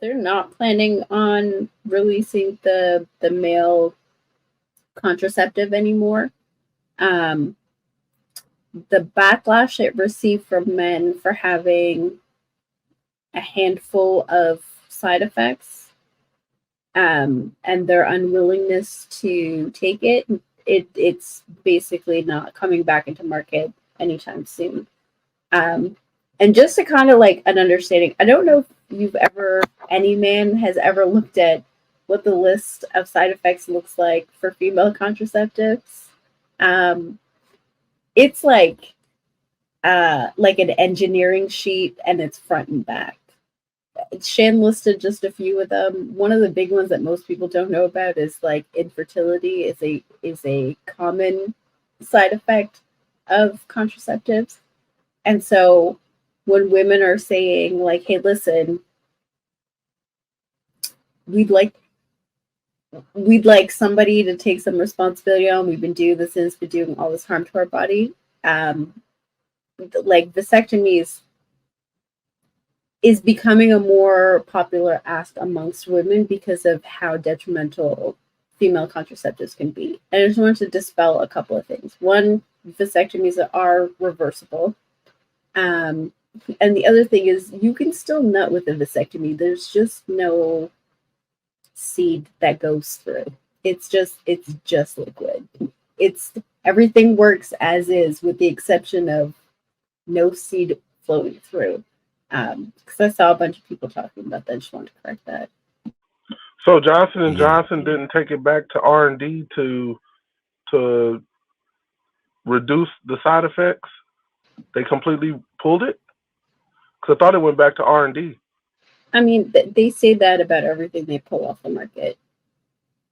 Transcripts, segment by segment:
they're not planning on releasing the male contraceptive anymore. Um, the backlash it received from men for having a handful of side effects, and their unwillingness to take it, it's basically not coming back into market anytime soon. Um, and just to kind of like an understanding, I don't know if you've ever, any man has ever looked at what the list of side effects looks like for female contraceptives. Um, it's like an engineering sheet, and it's front and back. Shan listed just a few of them. One of the big ones that most people don't know about is like infertility is a common side effect of contraceptives. And so when women are saying like, "Hey, listen, we'd like we'd like somebody to take some responsibility on. We've been doing this and it's been doing all this harm to our body." Um, like vasectomies is becoming a more popular ask amongst women because of how detrimental female contraceptives can be. And I just wanted to dispel a couple of things. One, vasectomies are reversible. Um, and the other thing is you can still nut with a vasectomy. There's just no seed that goes through. It's just liquid. It's everything works as is with the exception of no seed flowing through. Because I saw a bunch of people talking about that. I just wanted to correct that. So Johnson and Yeah. Johnson didn't take it back to R&D to reduce the side effects. They completely pulled it because I thought it went back to R&D. I mean, they say that about everything they pull off the market.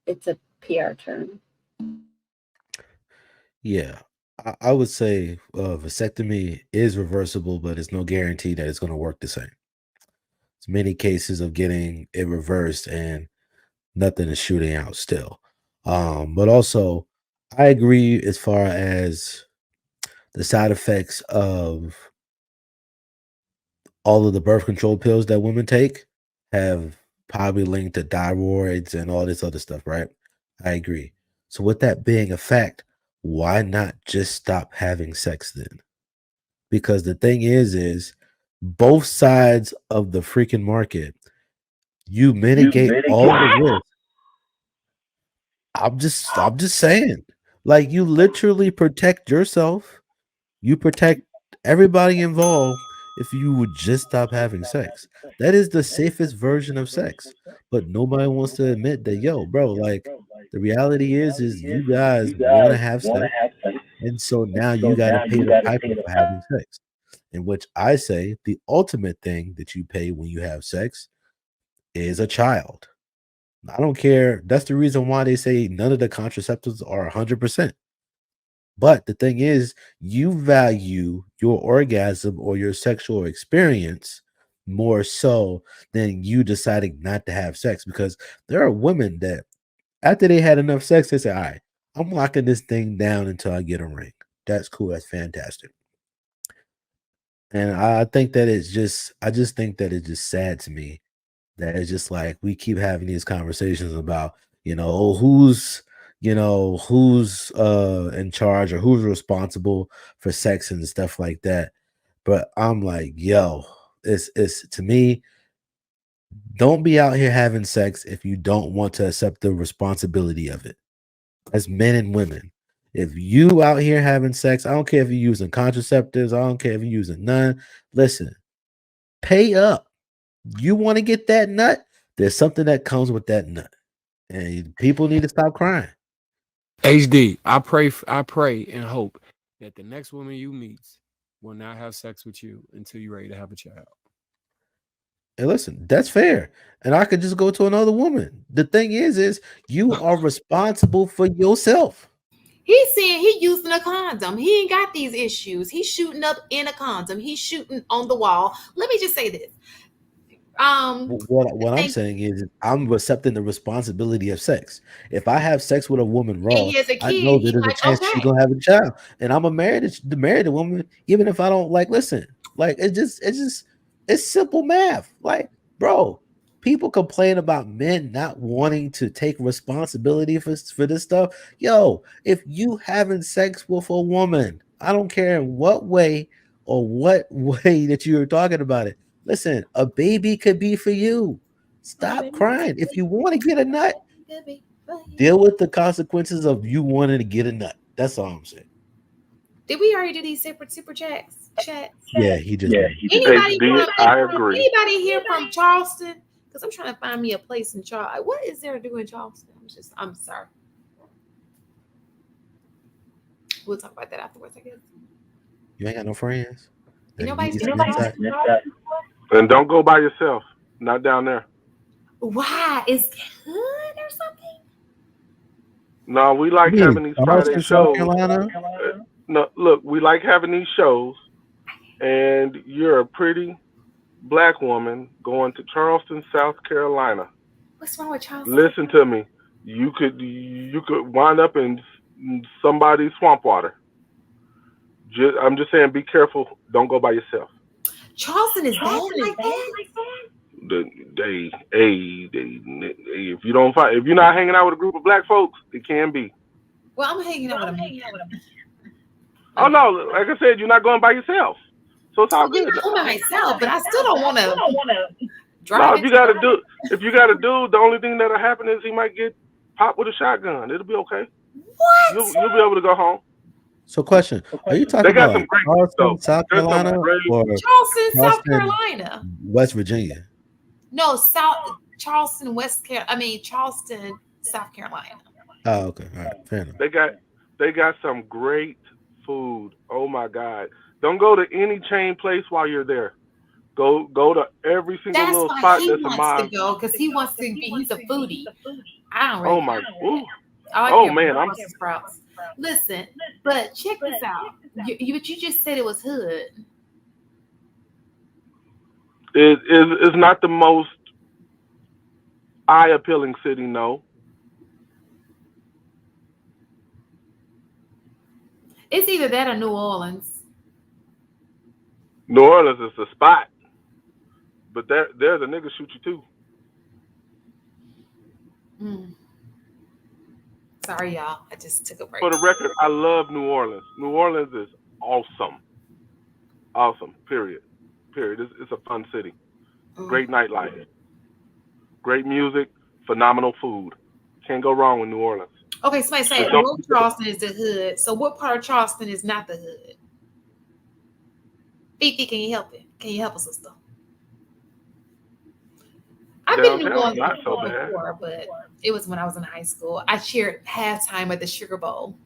It's a PR term. Yeah. I would say vasectomy is reversible, but it's no guarantee that it's going to work the same. There's many cases of getting it reversed and nothing is shooting out still. But also, I agree as far as the side effects of all of the birth control pills that women take have probably linked to thyroids and all this other stuff, right? I agree. So, with that being a fact, why not just stop having sex then? Because the thing is both sides of the freaking market, you mitigate all the risk. I'm just saying. Like you literally protect yourself, you protect everybody involved if you would just stop having sex. That is the safest version of sex. But nobody wants to admit that, yo, bro, like the reality is you guys want to have sex, and so now you got to pay the piper for having sex. In which I say the ultimate thing that you pay when you have sex is a child. I don't care. That's the reason why they say none of the contraceptives are 100%. But the thing is, you value your orgasm or your sexual experience more so than you deciding not to have sex. Because there are women that, after they had enough sex, they say, all right, I'm locking this thing down until I get a ring. That's cool. That's fantastic. And I think that I just think that it's just sad to me that it's just like we keep having these conversations about, oh, who's in charge or who's responsible for sex and stuff like that. But I'm like, yo, it's to me, don't be out here having sex if you don't want to accept the responsibility of it. As men and women. If you out here having sex, I don't care if you're using contraceptives, I don't care if you're using none. Listen, pay up. You want to get that nut? There's something that comes with that nut. And people need to stop crying. HD, I pray and hope that the next woman you meet will not have sex with you until you're ready to have a child. And listen, that's fair. And I could just go to another woman. The thing is you are responsible for yourself. He's saying he using a condom. He ain't got these issues. He's shooting up in a condom. He's shooting on the wall. Let me just say this. What I'm Thank, saying is I'm accepting the responsibility of sex. If I have sex with a woman and raw, he has a I kid. know that He's there's a like, chance she's okay. gonna have a child. And I'm a married a woman, even if I don't like listen. Like it's simple math. Like, bro, People complain about men not wanting to take responsibility for this stuff. Yo, if you having sex with a woman, I don't care in what way or what way that you're talking about it. Listen, a baby could be for you. Stop crying. If you want to get a nut, deal with the consequences of you wanting to get a nut. That's all I'm saying. Did we already do these separate super chats? Yeah, he just I agree. Anybody here from Charleston? Because I'm trying to find me a place in Charleston. What is there to do in Charleston? I'm sorry. We'll talk about that afterwards, I guess. You ain't got no friends. Nobody's And don't go by yourself. Not down there. Why? Is good or something? No, we like having these Friday shows. Carolina? No, look, we like having these shows, and you're a pretty black woman going to Charleston, South Carolina. What's wrong with Charleston? Listen to me. You could wind up in somebody's swamp water. I'm just saying, be careful. Don't go by yourself. Charleston is bad like that. If you don't find, if you're not hanging out with a group of black folks, it can be. Well, I'm hanging out with them. Oh no, like I said, you're not going by yourself, so it's all good. I'm going by myself, but I still don't want to drive. No, if you got a dude, the only thing that'll happen is he might get popped with a shotgun. It'll be okay. What? You'll be able to go home. So, question: are you talking about Charleston, South Carolina, or Charleston, South Carolina, West Virginia? No, Charleston, Charleston, South Carolina. Oh, okay, all right, fair enough. They got some great food. Oh my God! Don't go to any chain place while you're there. Go to every single little spot that's a mile. He wants to go because he wants to be. He's a foodie. I don't. Oh my! Man, I'm sprouts. Listen, but check this out. You just said it was hood. It's not the most eye-appealing city, no. It's either that or New Orleans. New Orleans is the spot, but there's a nigga shoot you too. Sorry, y'all. I just took a break. For the record, I love New Orleans. New Orleans is awesome. Awesome. Period. It's a fun city. Great nightlife. Great music. Phenomenal food. Can't go wrong with New Orleans. Okay, somebody say North Charleston is the hood. So what part of Charleston is not the hood? Fifi, can you help it? Can you help us, sister? I've been to New Orleans before, but it was when I was in high school. I cheered halftime at the Sugar Bowl.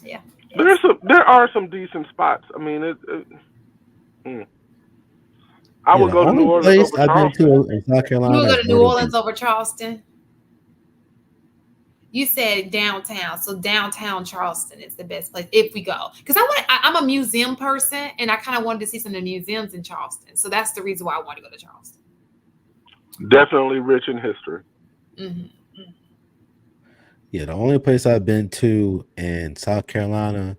Yeah. There are some decent spots. I mean, I would go to New Orleans over Charleston. You would go to New Orleans over Charleston? You said downtown, so downtown Charleston is the best place if we go. Because I'm a museum person, and I kind of wanted to see some of the museums in Charleston. So that's the reason why I want to go to Charleston. Definitely rich in history. Mm-hmm. Yeah, the only place I've been to in South Carolina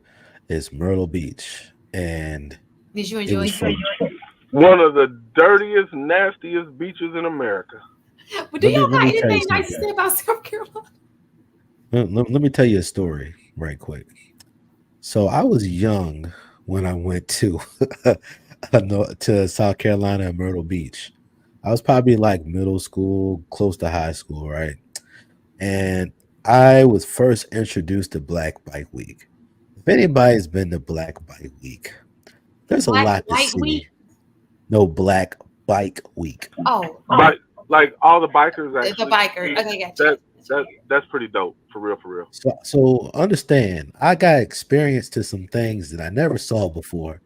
is Myrtle Beach, and did you enjoy it? One of the dirtiest, nastiest beaches in America. But do y'all got anything nice to say about South Carolina? Let me tell you a story right quick. So I was young when I went to South Carolina and Myrtle Beach. I was probably like middle school, close to high school, right? And I was first introduced to Black Bike Week. If anybody's been to Black Bike Week, there's a lot to see. No, Black Bike Week. Oh, like all the bikers. Actually, the bikers. Okay, gotcha. That's pretty dope. For real. So understand, I got experience to some things that I never saw before,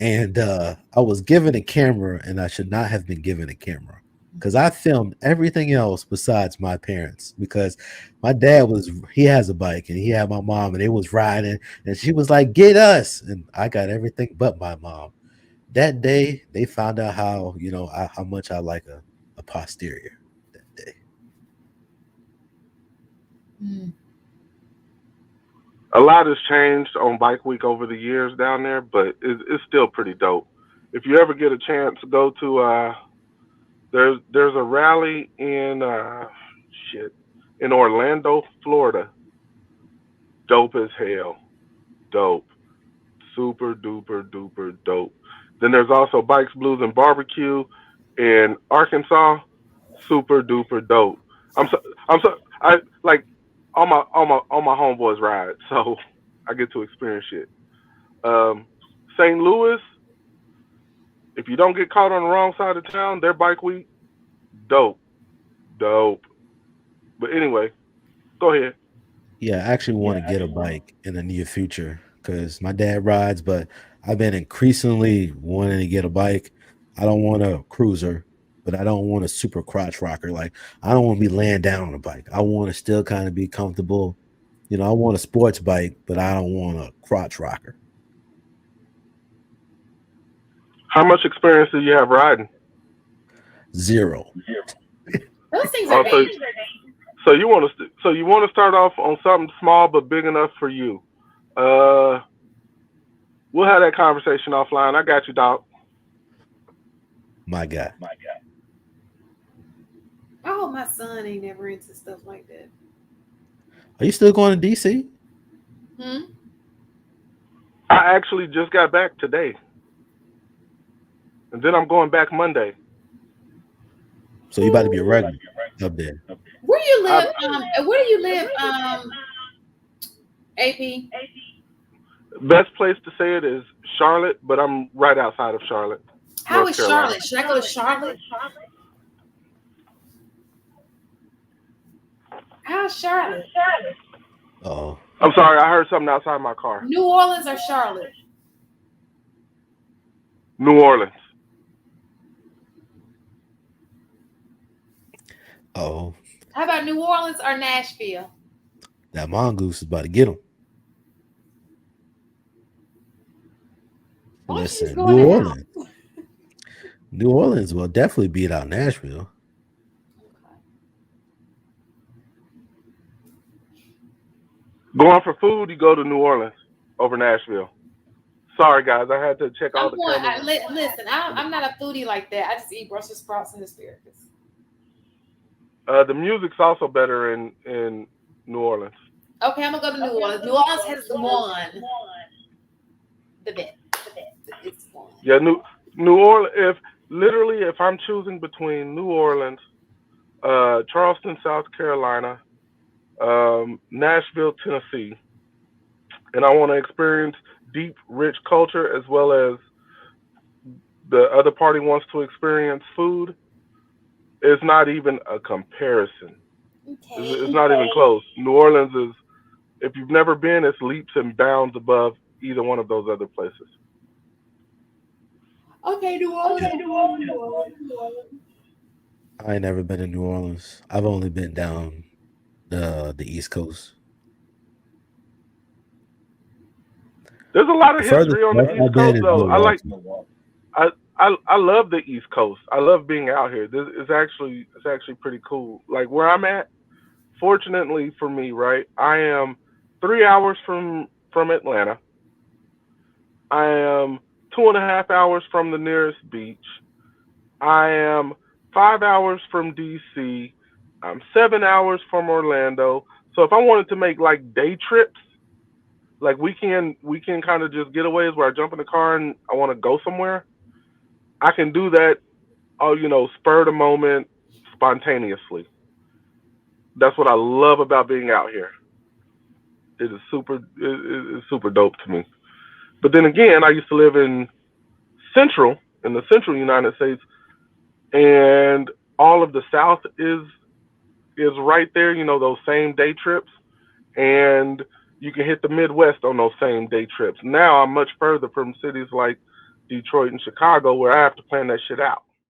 and I was given a camera, and I should not have been given a camera because I filmed everything else besides my parents. Because my dad he has a bike, and he had my mom, and they was riding, and she was like, "Get us," and I got everything but my mom. That day, they found out how much I like a posterior that day. A lot has changed on Bike Week over the years down there, but it's still pretty dope. if you ever get a chance, go to there's a rally in in Orlando, Florida. Dope as hell. Dope. Super duper duper dope. Then there's also Bikes, Blues, and Barbecue in Arkansas. Super duper dope. I like all my homeboys ride, so I get to experience shit. St. Louis, if you don't get caught on the wrong side of town, their bike week, dope. Dope. But anyway, go ahead. Yeah, I actually want to get a bike in the near future because my dad rides, but I've been increasingly wanting to get a bike. I don't want a cruiser, but I don't want a super crotch rocker. Like, I don't want to be laying down on a bike. I want to still kind of be comfortable. You know, I want a sports bike, but I don't want a crotch rocker. How much experience do you have riding? Zero. Those things are Also, dangerous. so you want to start off on something small but big enough for you. We'll have that conversation offline. I got you, dog. My guy. I hope my son ain't never into stuff like that. Are you still going to DC? I actually just got back today, and then I'm going back Monday. So you about to be a regular up there. Where do you live? Where do you live, AP? Best place to say it is Charlotte, but I'm right outside of Charlotte. How North is Carolina. Charlotte? Should I go to Charlotte? How's Charlotte? Oh, I'm sorry, I heard something outside my car. New Orleans or Charlotte? New Orleans. oh, How about New Orleans or Nashville? that mongoose is about to get him. Why don't you just Listen, go in New the Orleans. New Orleans will definitely beat out Nashville. Going for food, you go to New Orleans over Nashville. Sorry, guys, I had to check all the cameras. Listen, I'm not a foodie like that. I just eat Brussels sprouts and asparagus. The music's also better in New Orleans. Okay, I'm gonna go to New Orleans. New Orleans has the best. It's one. Yeah, New Orleans. If I'm choosing between New Orleans, Charleston, South Carolina, Nashville, Tennessee, and I want to experience deep, rich culture as well as the other party wants to experience food, it's not even a comparison. Okay. It's not even close. New Orleans is, if you've never been, it's leaps and bounds above either one of those other places. Okay, New Orleans. I ain't never been to New Orleans. I've only been down the East Coast. There's a lot of The furthest history on the I've East been Coast, is though. Milwaukee. I love the East Coast. I love being out here. It's actually pretty cool. Like where I'm at, fortunately for me, right? I am 3 hours from Atlanta. I am 2.5 hours from the nearest beach. I am 5 hours from DC. I'm 7 hours from Orlando. So if I wanted to make like day trips, like weekend kind of just getaways where I jump in the car and I want to go somewhere, I can do that, spur of the moment, spontaneously. That's what I love about being out here. It is super dope to me. But then again, I used to live in the central United States, and all of the South is right there. Those same day trips, and you can hit the Midwest on those same day trips. Now I'm much further from cities like Detroit and Chicago where I have to plan that shit out.